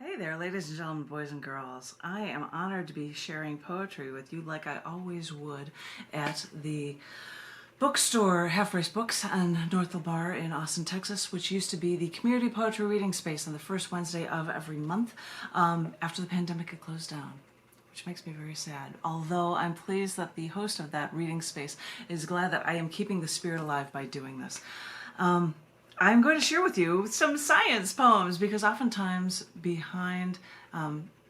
Hey there, ladies and gentlemen, boys and girls. I am honored to be sharing poetry with you like I always would at the bookstore Half Price Books on Northville Bar in Austin, Texas, which used to be the community poetry reading space on the first Wednesday of every month. After the pandemic, it closed down, which makes me very sad. Although I'm pleased that the host of that reading space is glad that I am keeping the spirit alive by doing this. I'm going to share with you some science poems because oftentimes behind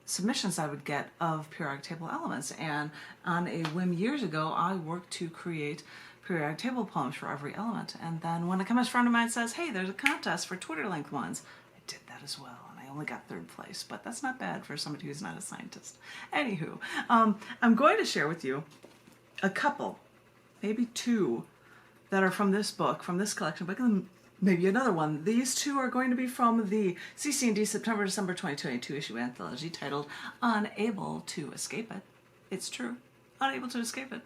submissions I would get of periodic table elements, and on a whim years ago I worked to create periodic table poems for every element, and then when a chemist friend of mine says, hey, there's a contest for Twitter length ones, I did that as well, and I only got third place, but that's not bad for somebody who's not a scientist. Anywho, I'm going to share with you a couple, maybe two, that are from this book, from this collection book, and maybe another one. These two are going to be from the cc&d September-December 2022 issue anthology titled Unable to Escape It. It's true. Unable to Escape It.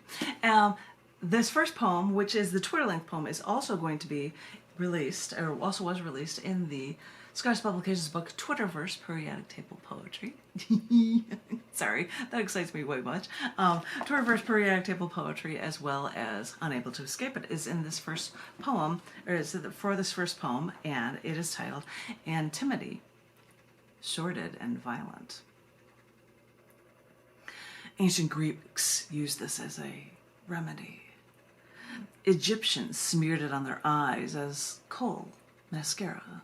This first poem, which is the Twitter length poem, is also going to be released, or also was released in the Scottish Publications book Twitterverse Periodic Table Poetry. Sorry, that excites me way much. Twitterverse Periodic Table Poetry, as well as Unable to Escape It, is in this first poem, or is for this first poem, and it is titled Antimony, Sordid and Violent. Ancient Greeks used this as a remedy. Egyptians smeared it on their eyes as kohl, mascara.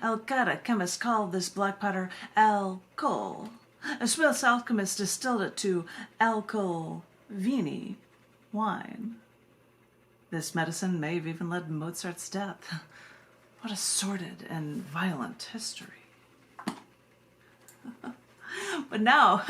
Al-Qaeda chemists called this black powder alcohol. A Swiss alchemist distilled it to alcohol vini, wine. This medicine may have even led to Mozart's death. What a sordid and violent history. But now,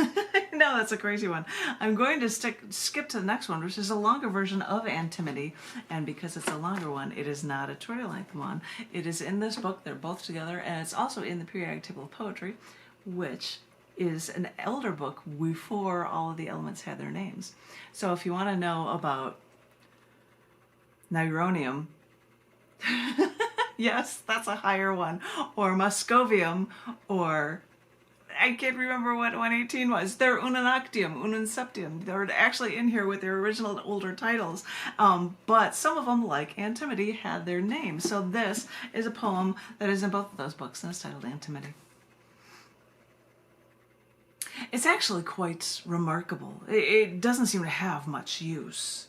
no, that's a crazy one. I'm going to skip to the next one, which is a longer version of Antimony. And because it's a longer one, it is not a Twitter length one. It is in this book. They're both together. And it's also in the Periodic Table of Poetry, which is an elder book before all of the elements had their names. So if you want to know about Nironium, yes, that's a higher one, or Muscovium, or I can't remember what 118 was. They're Unanoctium, Unanseptium. They're actually in here with their original older titles. But some of them, like Antimony, had their names. So this is a poem that is in both of those books, and it's titled Antimony. It's actually quite remarkable. It doesn't seem to have much use.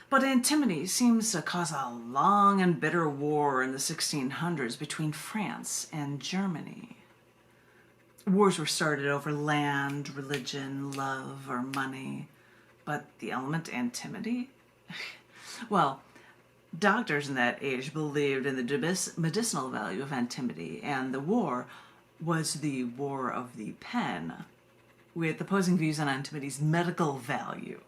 But antimony seems to cause a long and bitter war in the 1600s between France and Germany. Wars were started over land, religion, love, or money. But the element antimony? Well, doctors in that age believed in the medicinal value of antimony, and the war was the war of the pen, with opposing views on antimony's medical value.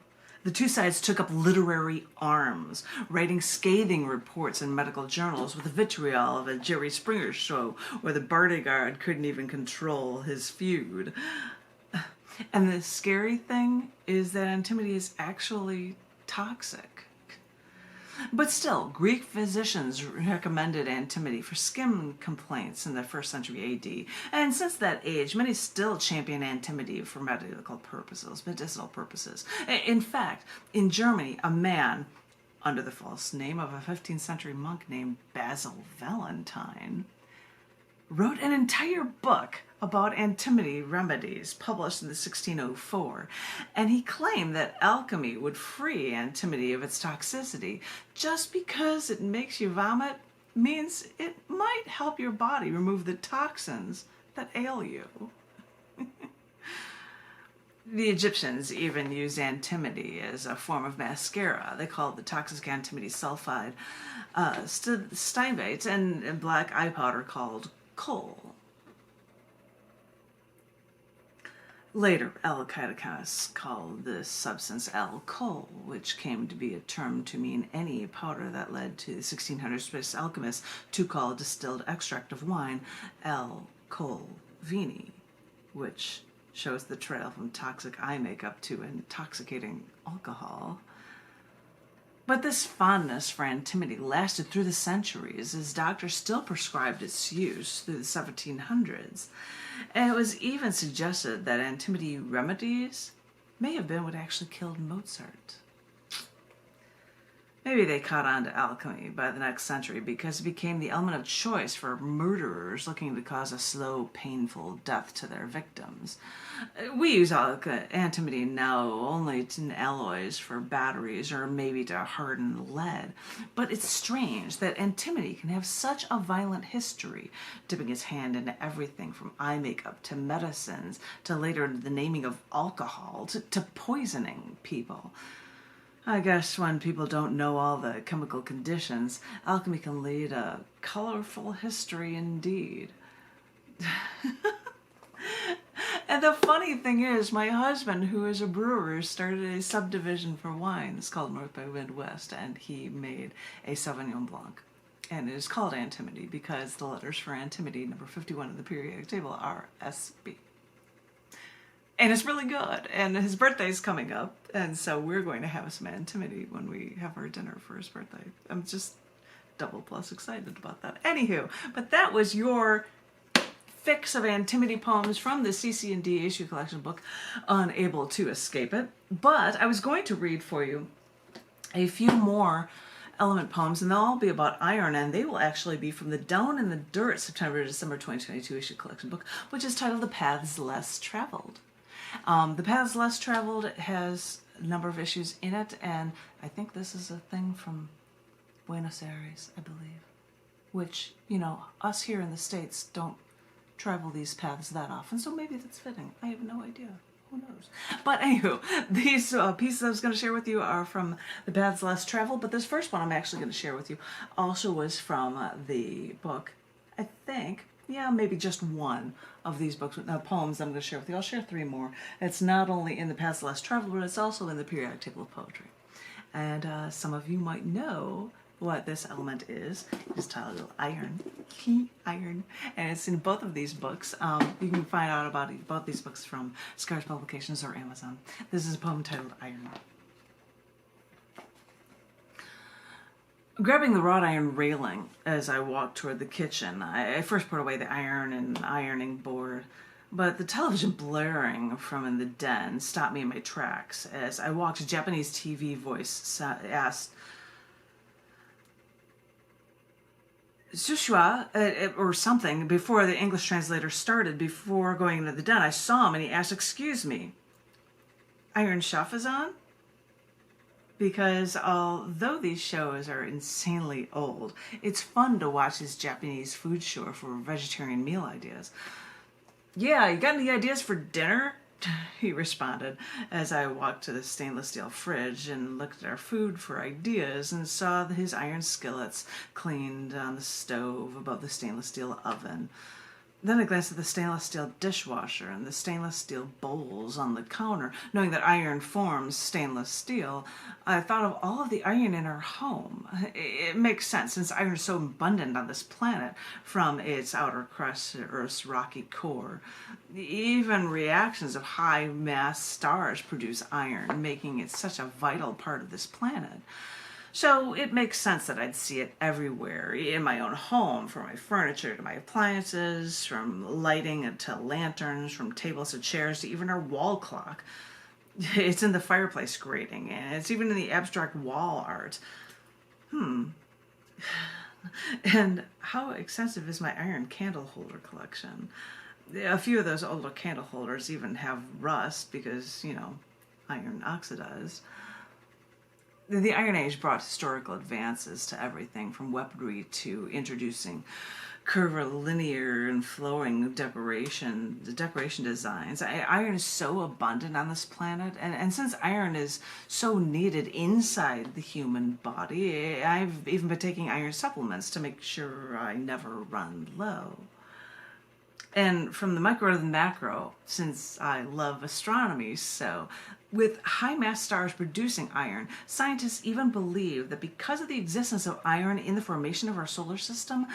The two sides took up literary arms, writing scathing reports in medical journals with the vitriol of a Jerry Springer show where the bodyguard couldn't even control his feud. And the scary thing is that antimony is actually toxic. But still, Greek physicians recommended antimony for skin complaints in the 1st century AD. And since that age, many still champion antimony for medical purposes, medicinal purposes. In fact, in Germany, a man, under the false name of a 15th century monk named Basil Valentine, wrote an entire book about antimony remedies published in the 1604, and he claimed that alchemy would free antimony of its toxicity. Just because it makes you vomit means it might help your body remove the toxins that ail you. The Egyptians even used antimony as a form of mascara. They called the toxic antimony sulfide stibate, and black eye powder called kohl. Later, Al-Qaeda chemists called this substance alcohol, which came to be a term to mean any powder that led to the 1600s Swiss alchemists to call distilled extract of wine alcohol vini, which shows the trail from toxic eye makeup to intoxicating alcohol. But this fondness for antimony lasted through the centuries, as doctors still prescribed its use through the 1700s. And it was even suggested that antimony remedies may have been what actually killed Mozart. Maybe they caught on to alchemy by the next century because it became the element of choice for murderers looking to cause a slow, painful death to their victims. We use antimony now only in alloys for batteries or maybe to harden lead. But it's strange that antimony can have such a violent history, dipping its hand into everything from eye makeup to medicines to later the naming of alcohol to poisoning people. I guess when people don't know all the chemical conditions, alchemy can lead a colorful history indeed. And the funny thing is, my husband, who is a brewer, started a subdivision for wines called North by Midwest, and he made a Sauvignon Blanc. And it is called antimony because the letters for antimony, number 51 in the periodic table, are SB. And it's really good. And his birthday's coming up. And so we're going to have some antimony when we have our dinner for his birthday. I'm just double plus excited about that. Anywho, but that was your fix of antimony poems from the cc&d issue collection book, Unable to Escape It. But I was going to read for you a few more element poems, and they'll all be about iron, and they will actually be from the Down in the Dirt September to December 2022 issue collection book, which is titled The Paths Less Traveled. The Paths Less Traveled has a number of issues in it, and I think this is a thing from Buenos Aires, I believe, which, you know, us here in the States don't travel these paths that often, so maybe that's fitting. I have no idea. Who knows? But anywho, these pieces I was going to share with you are from The Paths Less Traveled, but this first one I'm actually going to share with you also was from the book, I think, yeah, maybe just one of these books, poems I'm going to share with you. I'll share three more. It's not only in The Paths Less Traveled, but it's also in the periodic table of poetry. And some of you might know what this element is. It's titled Iron. Iron. And it's in both of these books. You can find out about both these books from Scars Publications or Amazon. This is a poem titled Iron. Grabbing the wrought iron railing as I walked toward the kitchen, I first put away the iron and ironing board, but the television blaring from in the den stopped me in my tracks. As I walked, a Japanese TV voice asked, Joshua, or something, before the English translator started. Before going into the den, I saw him and he asked, "Excuse me, Iron Chef is on?" Because although these shows are insanely old, it's fun to watch his Japanese food show for vegetarian meal ideas. "Yeah, you got any ideas for dinner?" he responded as I walked to the stainless steel fridge and looked at our food for ideas and saw his iron skillets cleaned on the stove above the stainless steel oven. Then I glanced at the stainless steel dishwasher and the stainless steel bowls on the counter. Knowing that iron forms stainless steel, I thought of all of the iron in our home. It makes sense since iron is so abundant on this planet, from its outer crust to Earth's rocky core. Even reactions of high-mass stars produce iron, making it such a vital part of this planet. So it makes sense that I'd see it everywhere, in my own home, from my furniture to my appliances, from lighting to lanterns, from tables to chairs to even our wall clock. It's in the fireplace grating, and it's even in the abstract wall art. And how extensive is my iron candle holder collection? A few of those older candle holders even have rust because, you know, iron oxidized. The Iron Age brought historical advances to everything from weaponry to introducing curvilinear and flowing decoration designs. Iron is so abundant on this planet, and since iron is so needed inside the human body, I've even been taking iron supplements to make sure I never run low. And from the micro to the macro, since I love astronomy, so with high-mass stars producing iron, scientists even believe that because of the existence of iron in the formation of our solar system,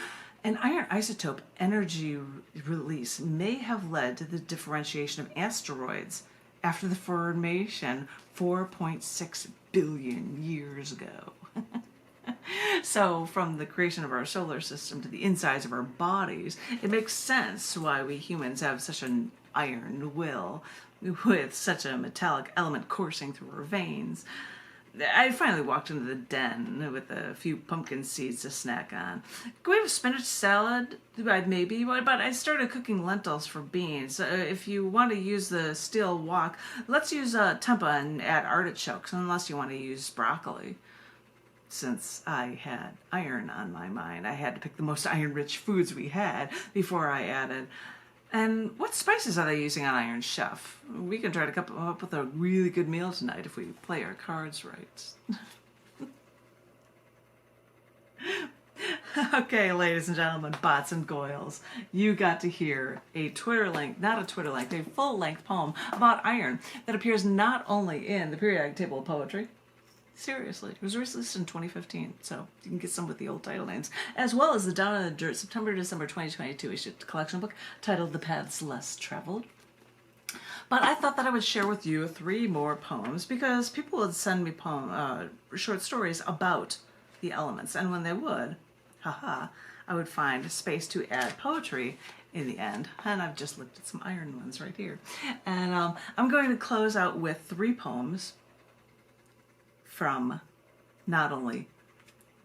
an iron isotope energy release may have led to the differentiation of asteroids after the formation 4.6 billion years ago. So from the creation of our solar system to the insides of our bodies, it makes sense why we humans have such an iron will with such a metallic element coursing through our veins. I finally walked into the den with a few pumpkin seeds to snack on. Can we have a spinach salad? Maybe, but I started cooking lentils for beans. If you want to use the steel wok, let's use tempeh and add artichokes, unless you want to use broccoli. Since I had iron on my mind, I had to pick the most iron-rich foods we had before I added. And what spices are they using on Iron Chef? We can try to come up with a really good meal tonight if we play our cards right. Okay, ladies and gentlemen, bots and goyles, you got to hear a not a Twitter-length, a full-length poem about iron that appears not only in the periodic table of poetry. Seriously, it was released in 2015, so you can get some with the old title names, as well as the Down in the Dirt September-December 2022 issued collection book titled The Paths Less Traveled. But I thought that I would share with you 3 more poems because people would send me short stories about the elements, and when they would, I would find space to add poetry in the end, and I've just looked at some iron ones right here. And I'm going to close out with 3 poems from not only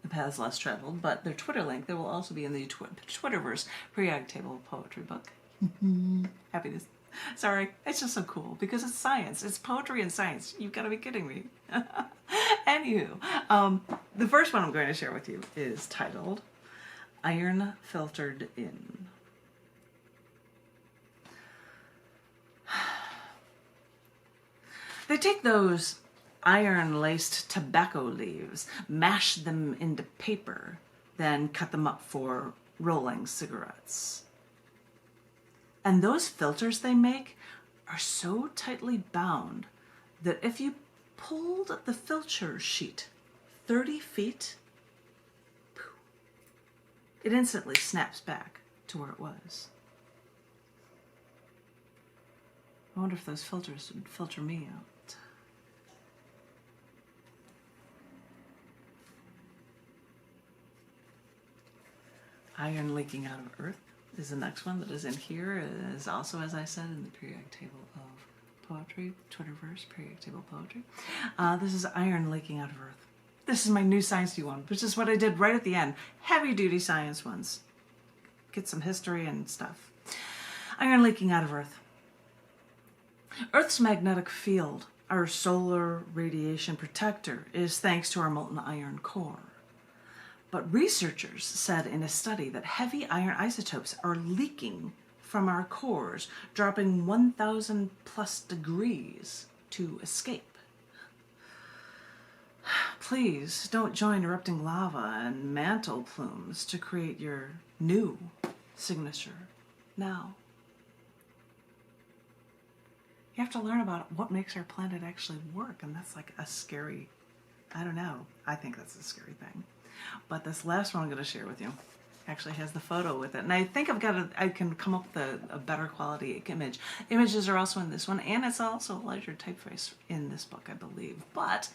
The Paths Less Traveled, but their Twitter link that will also be in the Twitterverse periodic table poetry book. Happiness. Sorry, it's just so cool because it's science. It's poetry and science. You've got to be kidding me. Anywho, the first one I'm going to share with you is titled Iron Filtered In. They take those iron-laced tobacco leaves, mash them into paper, then cut them up for rolling cigarettes. And those filters they make are so tightly bound that if you pulled the filter sheet 30 feet, it instantly snaps back to where it was. I wonder if those filters would filter me out. Iron leaking out of earth is the next one that is in here. It is also, as I said, in the periodic table of poetry, Twitterverse, periodic table poetry. This is iron leaking out of earth. This is my new sciencey one, which is what I did right at the end. Heavy duty science ones. Get some history and stuff. Iron leaking out of earth. Earth's magnetic field, our solar radiation protector, is thanks to our molten iron core. But researchers said in a study that heavy iron isotopes are leaking from our cores, dropping 1,000 plus degrees to escape. Please don't join erupting lava and mantle plumes to create your new signature now. You have to learn about what makes our planet actually work, and that's like a scary, I don't know, I think that's a scary thing. But this last one I'm going to share with you actually has the photo with it. And I think I can come up with a better quality image. Images are also in this one, and it's also a larger typeface in this book, I believe. But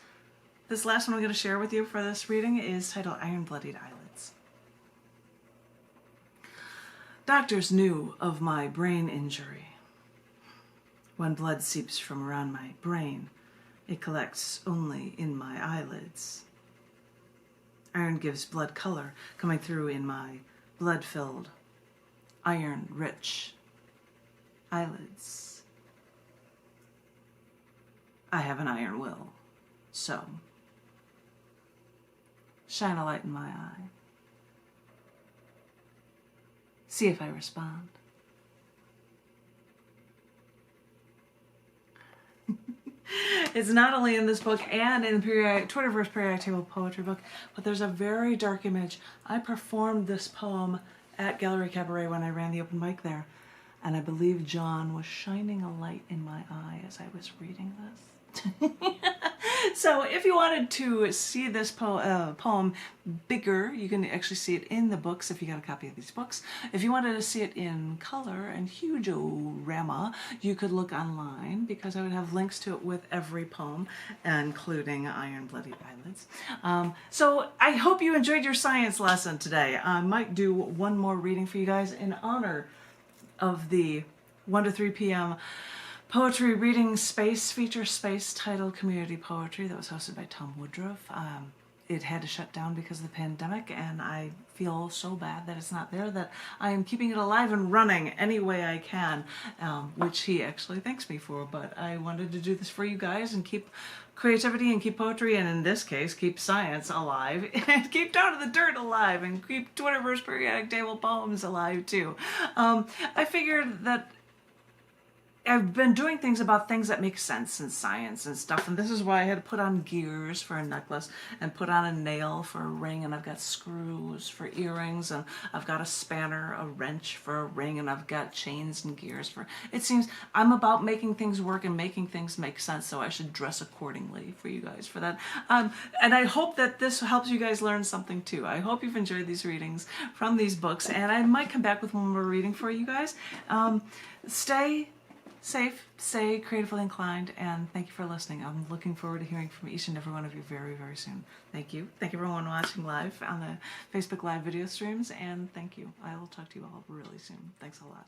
this last one I'm going to share with you for this reading is titled Iron Bloodied Eyelids. Doctors knew of my brain injury. When blood seeps from around my brain, it collects only in my eyelids. Iron gives blood color coming through in my blood-filled, iron-rich eyelids. I have an iron will, so shine a light in my eye. See if I respond. It's not only in this book and in the Twitterverse periodic table poetry book, but there's a very dark image. I performed this poem at Gallery Cabaret when I ran the open mic there, and I believe John was shining a light in my eye as I was reading this. So if you wanted to see this poem bigger, you can actually see it in the books if you got a copy of these books. If you wanted to see it in color and huge-o-rama, you could look online because I would have links to it with every poem, including Iron Bloody Eyelids. So I hope you enjoyed your science lesson today. I might do one more reading for you guys in honor of the 1 to 3 p.m. poetry reading space, feature space titled Community Poetry that was hosted by Tom Woodruff. It had to shut down because of the pandemic, and I feel so bad that it's not there that I am keeping it alive and running any way I can, which he actually thanks me for. But I wanted to do this for you guys and keep creativity and keep poetry, and in this case, keep science alive, and keep Down to the Dirt alive, and keep 21st Periodic Table poems alive too. I figured that I've been doing things about things that make sense in science and stuff, and this is why I had to put on gears for a necklace and put on a nail for a ring, and I've got screws for earrings, and I've got a spanner, a wrench for a ring, and I've got chains and gears for... It seems I'm about making things work and making things make sense, so I should dress accordingly for you guys for that. And I hope that this helps you guys learn something too. I hope you've enjoyed these readings from these books, and I might come back with one more reading for you guys. Stay safe, stay creatively inclined, and thank you for listening. I'm looking forward to hearing from each and every one of you very, very soon. Thank you. Thank you everyone watching live on the Facebook Live video streams, and thank you. I will talk to you all really soon. Thanks a lot.